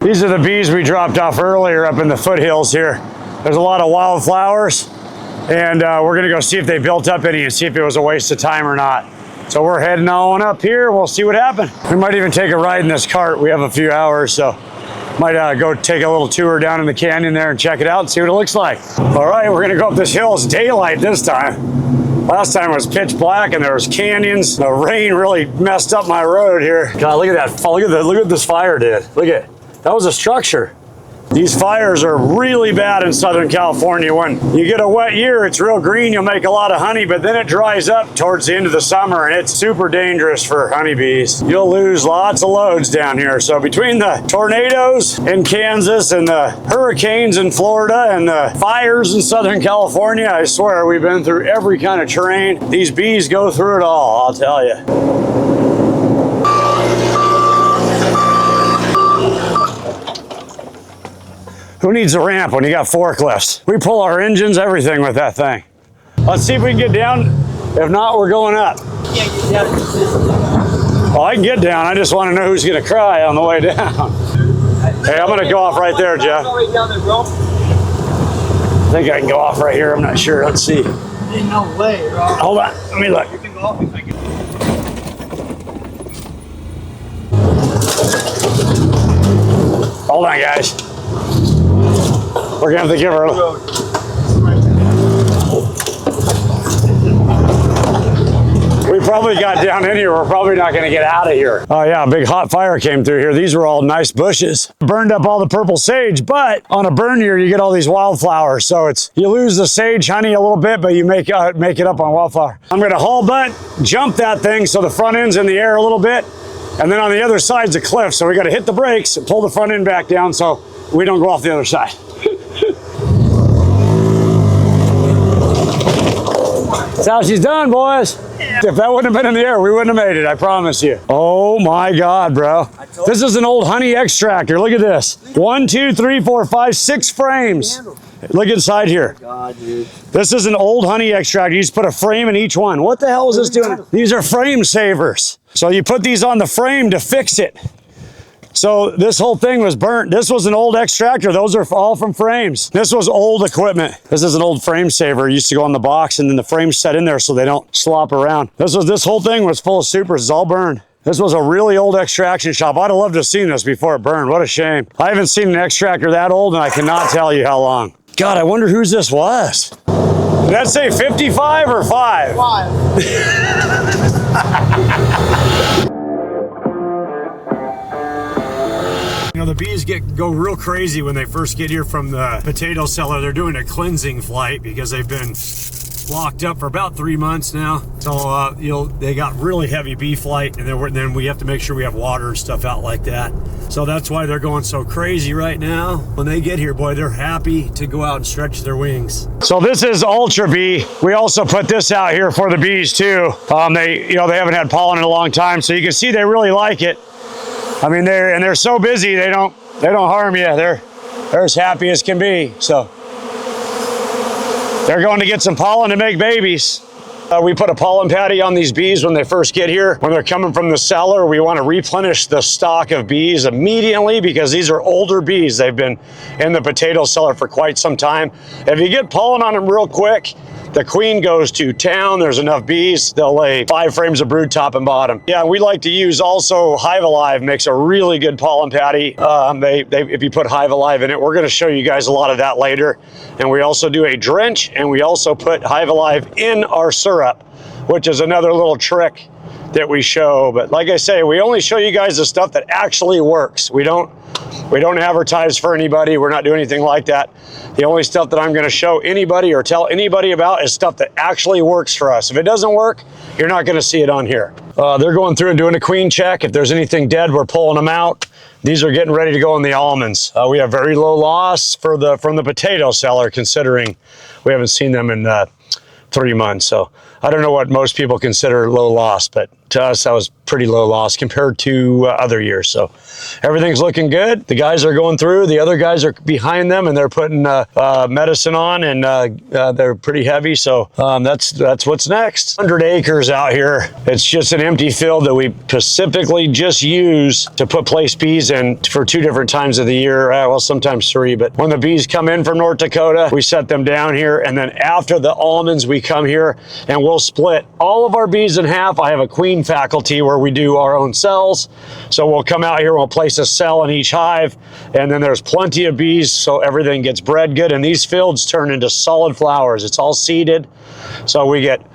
These are the bees we dropped off earlier up in the foothills here. There's a lot of wildflowers, and we're gonna go see if they built up any and see if it was a waste of time or not. So we're heading on up here. We'll see what happened. We might even take a ride in this cart. We have a few hours, so might go take a little tour down in the canyon there and check it out and see what it looks like. All right, we're gonna go up this hill. It's daylight this time. Last time it was pitch black and there was canyons. The rain really messed up my road here. God, look at that. Look at what this fire did. Look at it. That was a structure. These fires are really bad in Southern California. When you get a wet year, it's real green, you'll make a lot of honey, but then it dries up towards the end of the summer and it's super dangerous for honeybees. You'll lose lots of loads down here. So between the tornadoes in Kansas and the hurricanes in Florida and the fires in Southern California, I swear we've been through every kind of terrain. These bees go through it all, I'll tell you. Who needs a ramp when you got forklifts? We pull our engines, everything with that thing. Let's see if we can get down. If not, we're going up. Well, I can get down. I just want to know who's going to cry on the way down. Hey, I'm going to go off right there, Jeff. I think I can go off right here. I'm not sure. Let's see. Ain't no way, bro. Hold on. Let me look. You can go off if I get. Hold on, guys. We're gonna have to give her a... We probably got down in here. We're probably not gonna get out of here. Oh yeah, a big hot fire came through here. These were all nice bushes. Burned up all the purple sage, but on a burn year, you get all these wildflowers. So you lose the sage honey a little bit, but you make it up on wildflower. I'm gonna haul butt, jump that thing so the front end's in the air a little bit. And then on the other side's a cliff. So we gotta hit the brakes and pull the front end back down so we don't go off the other side. That's how she's done, boys. Yeah. If that wouldn't have been in the air, we wouldn't have made it, I promise you. Oh my God, bro. This is an old honey extractor. Look at this. 1, 2, 3, 4, 5, 6 frames. Look inside here. God, dude. This is an old honey extractor. You just put a frame in each one. What the hell is this doing? These are frame savers. So you put these on the frame to fix it. So this whole thing was burnt. This was an old extractor. Those are all from frames. This was old equipment. This is an old frame saver. It used to go on the box and then the frame's set in there so they don't slop around. This whole thing was full of supers. It's all burned. This was a really old extraction shop. I'd have loved to have seen this before it burned. What a shame. I haven't seen an extractor that old and I cannot tell you how long. God, I wonder whose this was. Did that say 55 or 5? 5. You know, the bees go real crazy when they first get here from the potato cellar. They're doing a cleansing flight because they've been locked up for about 3 months now. So they got really heavy bee flight, and then we have to make sure we have water and stuff out like that. So that's why they're going so crazy right now. When they get here, boy, they're happy to go out and stretch their wings. So this is Ultra Bee. We also put this out here for the bees too. They haven't had pollen in a long time, so you can see they really like it. I mean, they're so busy, they don't harm you. They're as happy as can be. So they're going to get some pollen to make babies. We put a pollen patty on these bees when they first get here. When they're coming from the cellar, we want to replenish the stock of bees immediately because these are older bees. They've been in the potato cellar for quite some time. If you get pollen on them real quick, the queen goes to town. There's enough bees. They'll lay 5 frames of brood top and bottom. Yeah, we like to use also Hive Alive makes a really good pollen patty. If you put Hive Alive in it, we're going to show you guys a lot of that later. And we also do a drench, and we also put Hive Alive in our syrup, which is another little trick that we show. But like I say, we only show you guys the stuff that actually works. We don't advertise for anybody. We're not doing anything like that. The only stuff that I'm going to show anybody or tell anybody about is stuff that actually works for us. If it doesn't work, you're not going to see it on here. They're going through and doing a queen check. If there's anything dead, we're pulling them out. These are getting ready to go in the almonds. We have very low loss from the potato cellar, considering we haven't seen them in 3 months. So I don't know what most people consider low loss, but to us, that was pretty low loss compared to other years. So everything's looking good. The guys are going through, the other guys are behind them, and they're putting medicine on, and they're pretty heavy. So that's what's next. 100 acres out here. It's just an empty field that we specifically just use to put place bees in for 2 different times of the year. Well, sometimes 3, but when the bees come in from North Dakota, we set them down here, and then after the almonds, we come here and we'll split all of our bees in half. I have a queen faculty where we do our own cells. So we'll come out here, we'll place a cell in each hive, and then there's plenty of bees, so everything gets bred good, and these fields turn into solid flowers. It's all seeded, so we get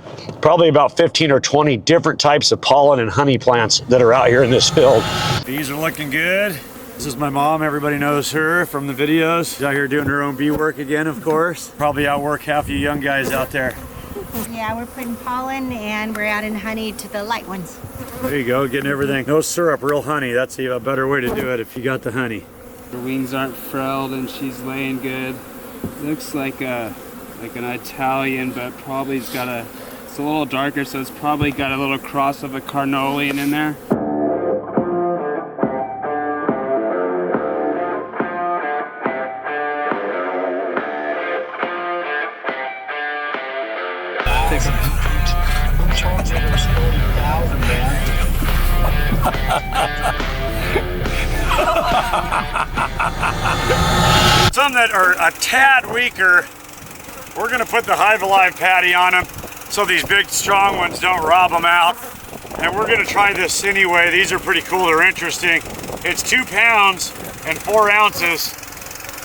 probably about 15 or 20 different types of pollen and honey plants that are out here in this field. Bees are looking good. This is my mom. Everybody knows her from the videos. She's out here doing her own bee work again, of course. Probably outwork half you young guys out there. Yeah, we're putting pollen and we're adding honey to the light ones. There you go, getting everything. No syrup, real honey. That's a better way to do it if you got the honey. Her wings aren't frilled and she's laying good. Looks like an Italian, but probably it's a little darker, so it's probably got a little cross of a Carnolian in there. Some that are a tad weaker, we're gonna put the Hive Alive patty on them so these big strong ones don't rob them out. And we're gonna try this anyway. These are pretty cool, they're interesting. It's 2 pounds and 4 ounces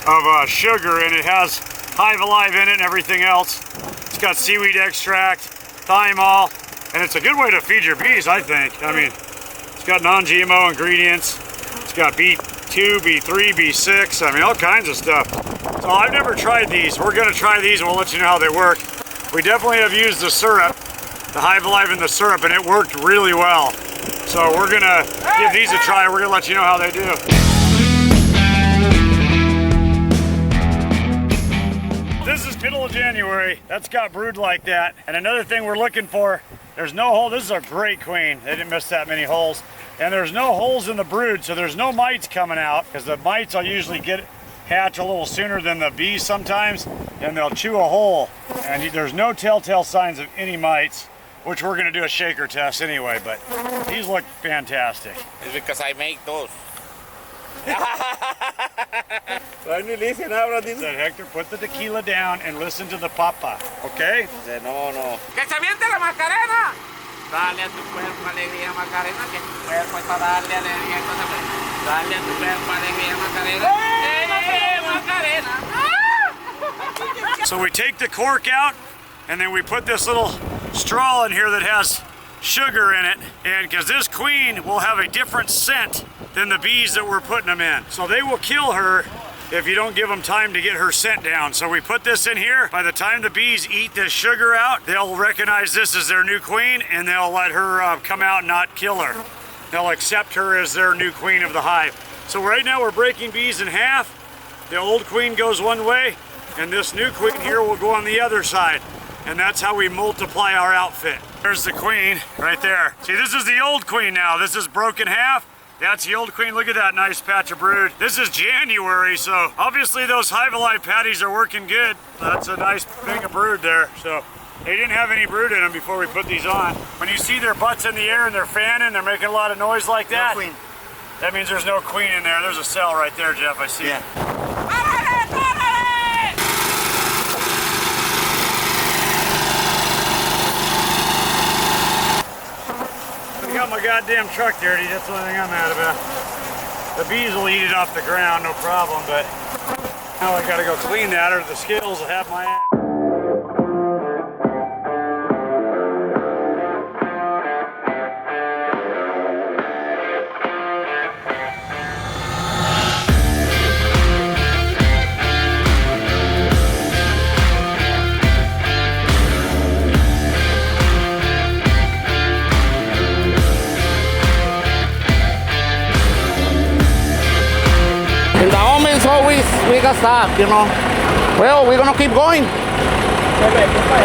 of sugar, and it has Hive Alive in it and everything else. It's got seaweed extract, thymol, and it's a good way to feed your bees, I think. I mean, it's got non-GMO ingredients. It's got B2, B3, B6, I mean, all kinds of stuff. So I've never tried these. We're gonna try these and we'll let you know how they work. We definitely have used the syrup, the Hive Alive in the syrup, and it worked really well. So we're gonna give these a try. We're gonna let you know how they do. This is middle of January. That's got brood like that. And another thing we're looking for, there's no hole. This is a great queen. They didn't miss that many holes. And there's no holes in the brood, so there's no mites coming out, because the mites will usually hatch a little sooner than the bees sometimes, and they'll chew a hole. And there's no telltale signs of any mites, which we're gonna do a shaker test anyway, but these look fantastic. It's because I make those. Finally listen, said Hector, put the tequila down and listen to the papa, okay? Dice, no. ¡Que se aviente la Macarena! Dale a tu cuerpo alegría, Macarena, que tu cuerpo es para darle alegría. Dale a tu cuerpo alegría, Macarena. Macarena! So we take the cork out, and then we put this little straw in here that has sugar in it, and because this queen will have a different scent than the bees that we're putting them in. So they will kill her if you don't give them time to get her scent down. So we put this in here. By the time the bees eat this sugar out, they'll recognize this as their new queen, and they'll let her come out and not kill her. They'll accept her as their new queen of the hive. So right now we're breaking bees in half. The old queen goes one way, and this new queen here will go on the other side. And that's how we multiply our outfit. There's the queen right there. See, this is the old queen now. This is broken half. That's the old queen. Look at that nice patch of brood. This is January, so obviously those Hive Alive patties are working good. That's a nice thing of brood there. So they didn't have any brood in them before we put these on. When you see their butts in the air and they're fanning, they're making a lot of noise like that. No queen. That means there's no queen in there. There's a cell right there, Jeff. I see it. I got my goddamn truck dirty. That's the only thing I'm mad about. The bees will eat it off the ground, no problem, but now I gotta go clean that or the scales will have my ass. In the almonds always we got stuck, you know. Well, we're gonna keep going.